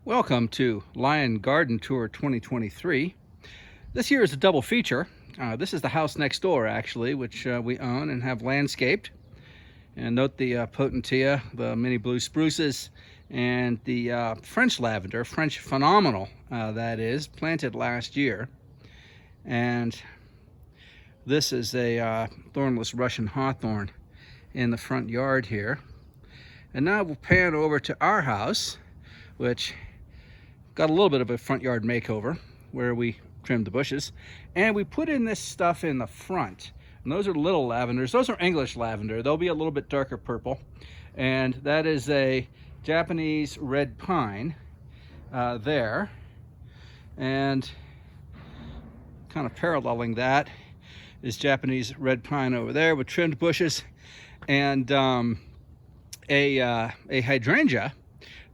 Welcome to Lyon Garden Tour 2023. This year is a double feature. This is the house next door, actually, which we own and have landscaped. And note the Potentia, the mini blue spruces, and the French lavender, French phenomenal, that is, planted last year. And this is a thornless Russian hawthorn in the front yard here. And now we'll pan over to our house, which got a little bit of a front yard makeover where we trimmed the bushes, and we put in this stuff in the front. And those are little lavenders. Those are English lavender. They'll be a little bit darker purple, and that is a Japanese red pine there, and kind of paralleling that is Japanese red pine over there with trimmed bushes, and a hydrangea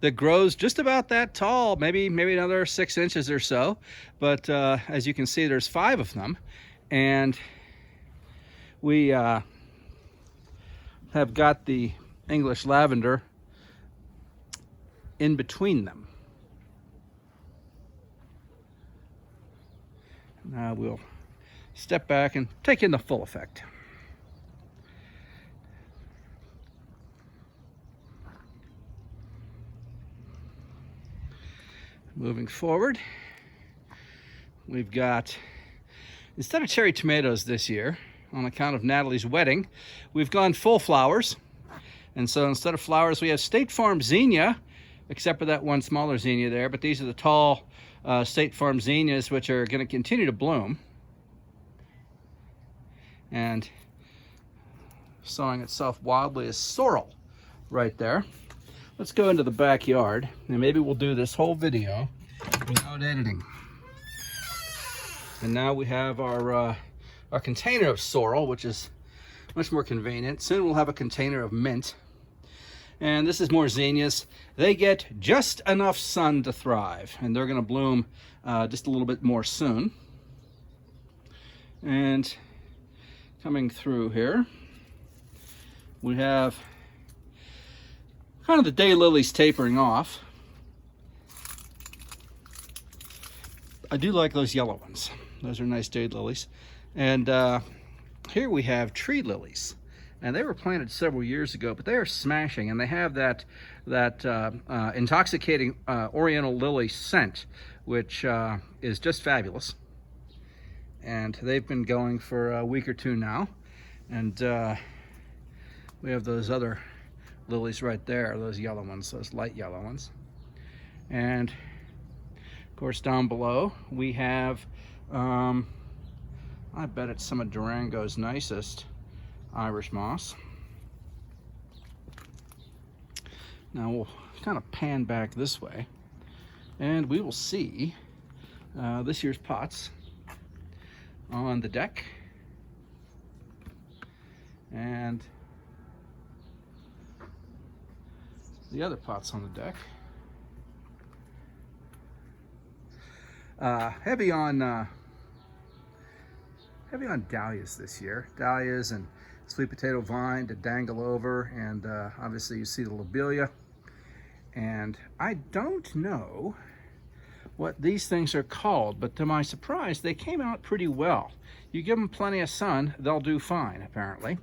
that grows just about that tall, maybe another 6 inches or so. But as you can see, there's 5 of them, and we have got the English lavender in between them. Now we'll step back and take in the full effect. Moving forward, we've got, instead of cherry tomatoes this year, on account of Natalie's wedding, we've gone full flowers. And so instead of flowers, we have State Farm zinnia, except for that one smaller zinnia there. But these are the tall State Farm zinnias, which are going to continue to bloom. And sowing itself wildly is sorrel right there. Let's go into the backyard, and maybe we'll do this whole video without editing. And now we have our container of sorrel, which is much more convenient. Soon we'll have a container of mint. And this is more zinnias. They get just enough sun to thrive, and they're going to bloom just a little bit more soon. And coming through here, we have kind of the daylilies tapering off. I do like those yellow ones. Those are nice daylilies. And here we have tree lilies. And they were planted several years ago, but they are smashing, and they have that intoxicating oriental lily scent, which is just fabulous. And they've been going for a week or two now. And we have those other lilies right there, those yellow ones, those light yellow ones. And of course down below we have, I bet it's some of Durango's nicest Irish moss. Now we'll kind of pan back this way, and we will see this year's pots on the deck, and the other pots on the deck. Heavy on dahlias this year. Dahlias and sweet potato vine to dangle over, and obviously you see the lobelia. And I don't know what these things are called, but to my surprise, they came out pretty well. You give them plenty of sun, they'll do fine, apparently.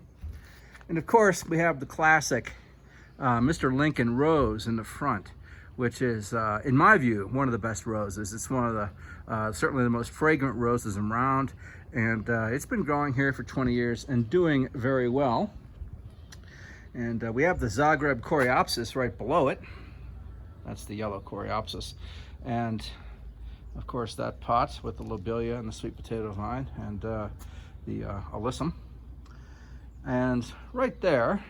And of course, we have the classic Mr. Lincoln rose in the front, which is, in my view, one of the best roses. It's one of the, certainly the most fragrant roses around, and it's been growing here for 20 years and doing very well. And we have the Zagreb coreopsis right below it. That's the yellow coreopsis. And of course that pot with the lobelia and the sweet potato vine and the alyssum. And right there,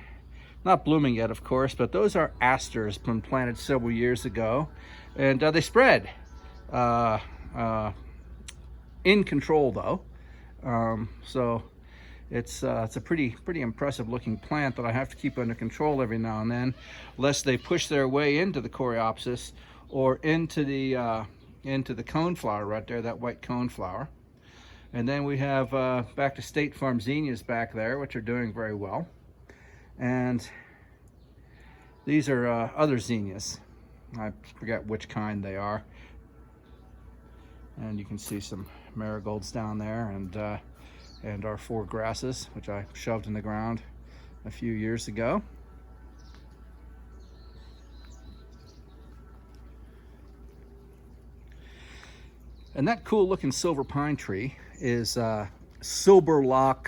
not blooming yet, of course, but those are asters from planted several years ago, and they spread in control though. So it's a pretty impressive looking plant that I have to keep under control every now and then, lest they push their way into the coreopsis or into the coneflower right there, that white coneflower. And then we have back to State Farm zinnias back there, which are doing very well. And these are other zinnias. I forget which kind they are. And you can see some marigolds down there, and our 4 grasses, which I shoved in the ground a few years ago. And that cool looking silver pine tree is Silberlock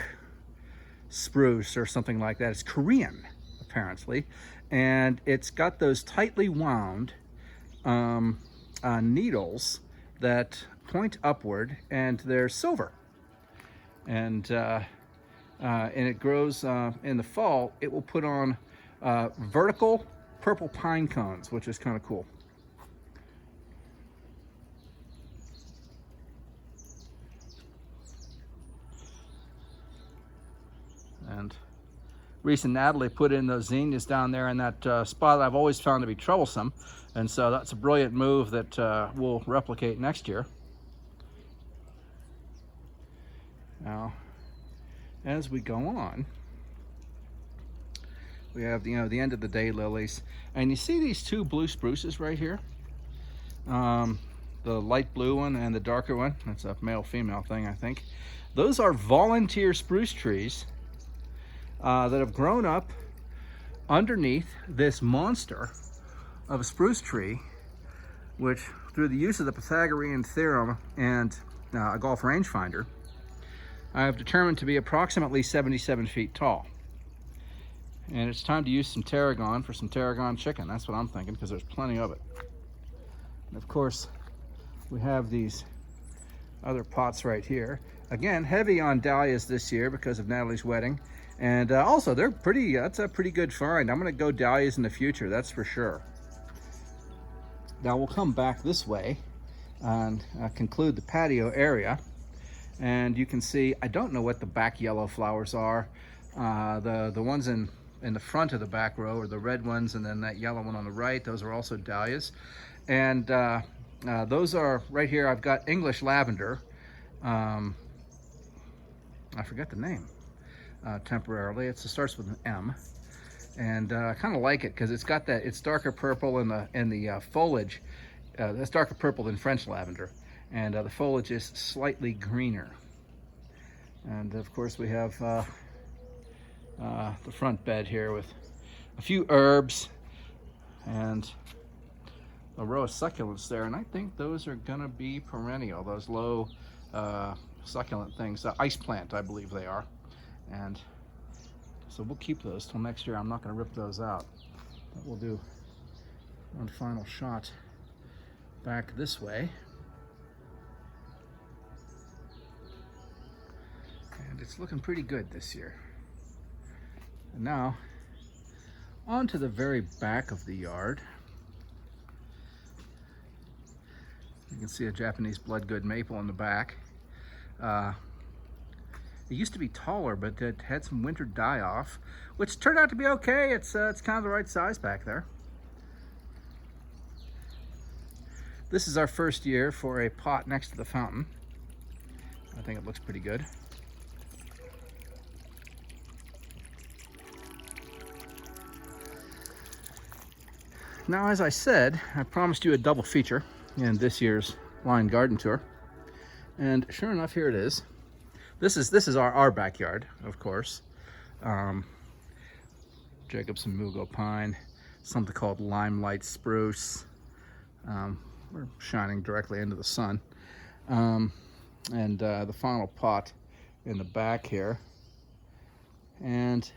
spruce or something like that. It's Korean, apparently, and it's got those tightly wound needles that point upward, and they're silver. And it grows in the fall. It will put on vertical purple pine cones, which is kind of cool. And Reese and Natalie put in those zinnias down there in that spot that I've always found to be troublesome. And so that's a brilliant move that we'll replicate next year. Now, as we go on, we have the end of the day lilies. And you see these 2 blue spruces right here? The light blue one and the darker one. That's a male-female thing, I think. Those are volunteer spruce trees that have grown up underneath this monster of a spruce tree, which, through the use of the Pythagorean theorem and a golf rangefinder, I have determined to be approximately 77 feet tall. And it's time to use some tarragon for some tarragon chicken. That's what I'm thinking, because there's plenty of it. And of course, we have these other pots right here. Again, heavy on dahlias this year because of Natalie's wedding. And also, they're pretty, that's a pretty good find. I'm gonna go dahlias in the future, that's for sure. Now we'll come back this way and conclude the patio area. And you can see, I don't know what the back yellow flowers are. The ones in the front of the back row are the red ones, and then that yellow one on the right, those are also dahlias. And those are right here. I've got English lavender. I forget the name temporarily. It starts with an M, and I kind of like it because it's got that. It's darker purple in the foliage. It's darker purple than French lavender, and the foliage is slightly greener. And of course, we have the front bed here with a few herbs and a row of succulents there, and I think those are gonna be perennial, those low succulent things. Ice plant, I believe they are. And so we'll keep those till next year. I'm not gonna rip those out. But we'll do one final shot back this way. And it's looking pretty good this year. And now, on to the very back of the yard. You can see a Japanese bloodgood maple in the back. It used to be taller, but it had some winter die-off, which turned out to be okay. It's kind of the right size back there. This is our first year for a pot next to the fountain. I think it looks pretty good. Now, as I said, I promised you a double feature in this year's Lyon garden tour, and sure enough, here it is. This is our backyard, of course. Jacobson mugo pine, something called limelight spruce. We're shining directly into the sun, and the final pot in the back here, and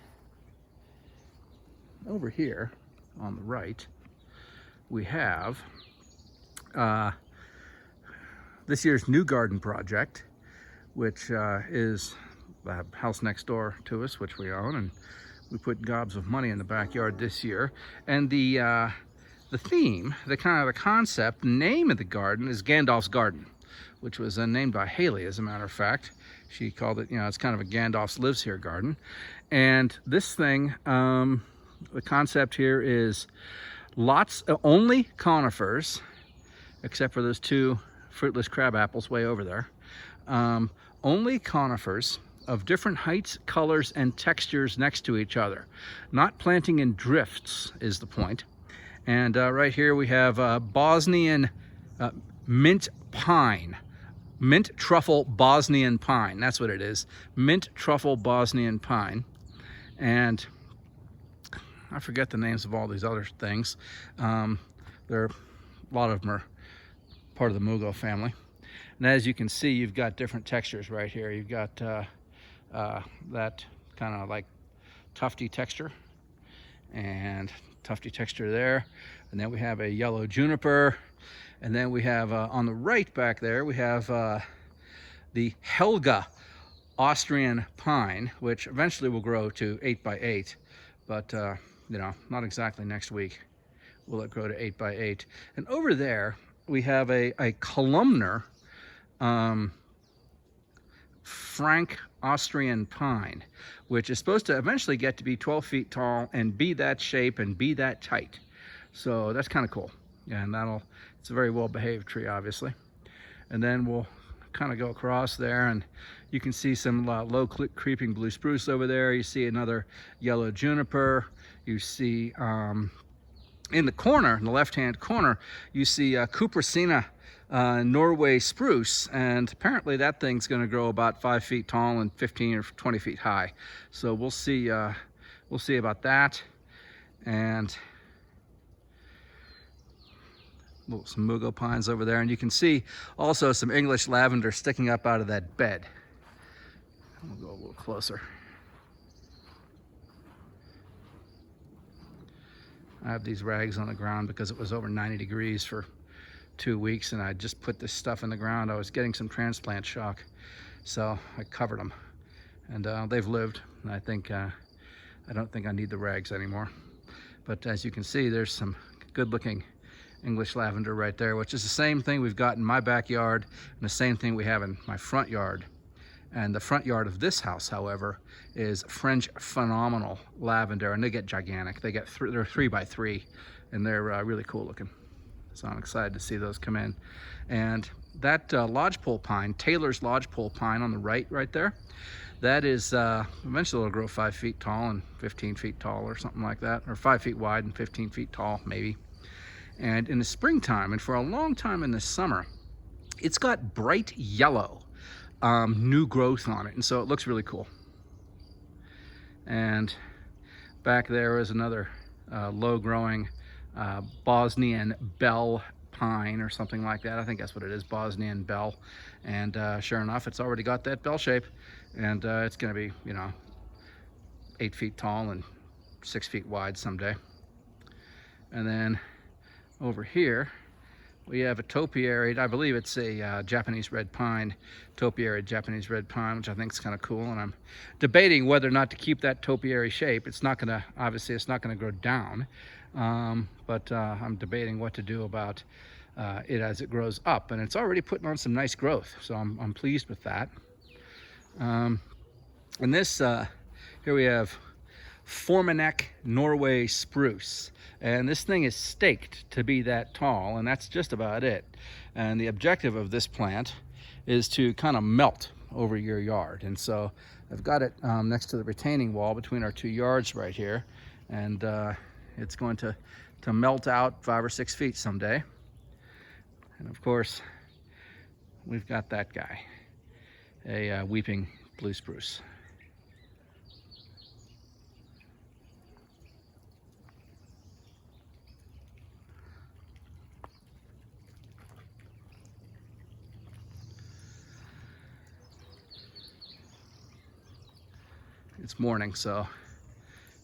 over here on the right we have this year's new garden project, which is the house next door to us, which we own, and we put gobs of money in the backyard this year. And the theme, the concept, the name of the garden is Gandalf's Garden, which was named by Haley, as a matter of fact. She called it, it's kind of a Gandalf's lives here garden. And this thing, the concept here is only conifers, except for those 2 fruitless crab apples way over there. Only conifers of different heights, colors, and textures next to each other. Not planting in drifts is the point. And right here we have Bosnian mint pine. Mint truffle Bosnian pine. That's what it is. Mint truffle Bosnian pine. And I forget the names of all these other things. There are a lot of them are part of the Mugo family. And as you can see, you've got different textures right here. You've got that kind of like tufty texture and tufty texture there. And then we have a yellow juniper. And then we have on the right back there, we have the Helga Austrian pine, which eventually will grow to 8x8, but you know, not exactly next week will it grow to 8x8. And over there we have a columnar Frank Austrian pine, which is supposed to eventually get to be 12 feet tall and be that shape and be that tight. So that's kind of cool. And it's a very well behaved tree, obviously. And then we'll kind of go across there and you can see some low creeping blue spruce over there. You see another yellow juniper. You see in the corner, in the left-hand corner, you see Cupressina Norway spruce, and apparently that thing's going to grow about 5 feet tall and 15 or 20 feet high. So we'll see about that. And some Mugo pines over there, and you can see also some English lavender sticking up out of that bed. We'll go a little closer. I have these rags on the ground because it was over 90 degrees for 2 weeks, and I just put this stuff in the ground. I was getting some transplant shock, so I covered them, and they've lived. And I don't think I need the rags anymore. But as you can see, there's some good-looking English lavender right there, which is the same thing we've got in my backyard and the same thing we have in my front yard. And the front yard of this house, however, is French phenomenal lavender, and they get gigantic. They're 3x3, and they're really cool looking. So I'm excited to see those come in. And that lodgepole pine, Taylor's lodgepole pine on the right there, that is eventually it'll grow 5 feet tall and 15 feet tall or something like that, or 5 feet wide and 15 feet tall maybe. And in the springtime, and for a long time in the summer, it's got bright yellow new growth on it, and so it looks really cool. And back there is another low-growing Bosnian bell pine or something like that. I think that's what it is, Bosnian bell. And sure enough, it's already got that bell shape, and it's going to be, you know, 8 feet tall and 6 feet wide someday. And then over here we have a topiary. I believe it's a Japanese red pine, topiary Japanese red pine, which I think is kind of cool. And I'm debating whether or not to keep that topiary shape. It's not going to, obviously, it's not going to grow down, but I'm debating what to do about it as it grows up. And it's already putting on some nice growth, so I'm pleased with that. And this, here we have Formanek Norway spruce. And this thing is staked to be that tall, and that's just about it. And the objective of this plant is to kind of melt over your yard. And so I've got it next to the retaining wall between our 2 yards right here, and it's going to melt out 5 or 6 feet someday. And of course, we've got that guy, a weeping blue spruce. It's morning, so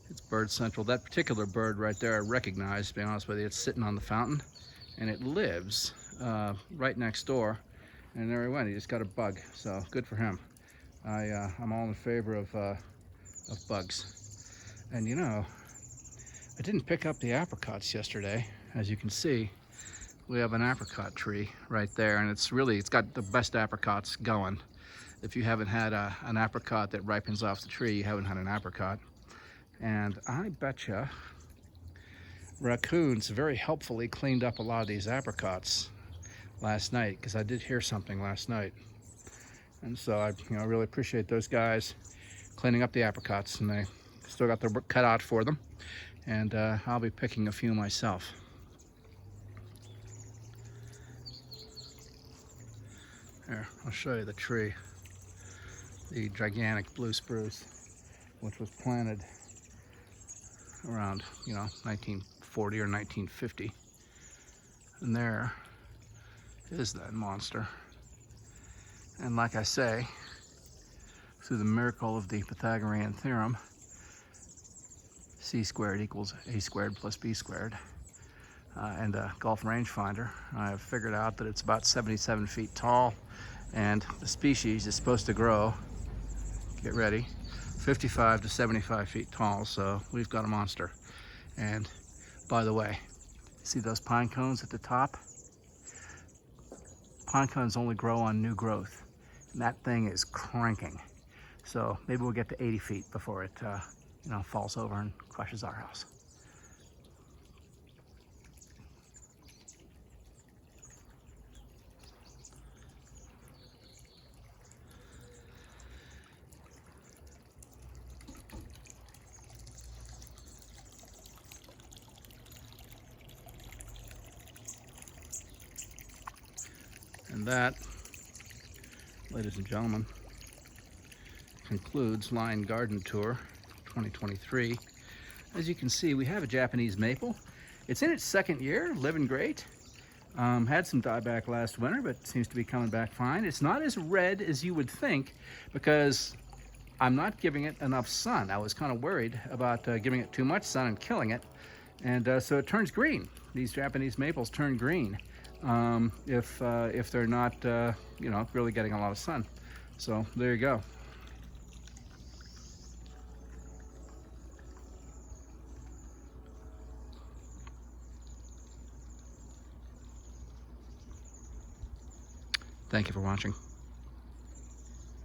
it's bird central. That particular bird right there I recognize, to be honest with you. It's sitting on the fountain, and it lives right next door. And there he went. He just got a bug, so good for him. I'm all in favor of bugs. And you know, I didn't pick up the apricots yesterday. As you can see, we have an apricot tree right there, and it's got the best apricots going. If you haven't had an apricot that ripens off the tree, you haven't had an apricot. And I betcha raccoons very helpfully cleaned up a lot of these apricots last night, because I did hear something last night. And so I really appreciate those guys cleaning up the apricots, and they still got their work cut out for them. And I'll be picking a few myself. Here, I'll show you the tree. The gigantic blue spruce, which was planted around, 1940 or 1950. And there is that monster. And like I say, through the miracle of the Pythagorean theorem, c squared equals a squared plus b squared, and a golf rangefinder, I have figured out that it's about 77 feet tall, and the species is supposed to grow, get ready, 55 to 75 feet tall, so we've got a monster. And by the way, see those pine cones at the top? Pine cones only grow on new growth, and that thing is cranking. So maybe we'll get to 80 feet before it falls over and crushes our house. And that, ladies and gentlemen, concludes Lyon Garden Tour 2023. As you can see, we have a Japanese maple. It's in its second year, living great. Had some dieback last winter, but seems to be coming back fine. It's not as red as you would think because I'm not giving it enough sun. I was kind of worried about giving it too much sun and killing it. And so it turns green. These Japanese maples turn green if they're not, really getting a lot of sun. So there you go. Thank you for watching.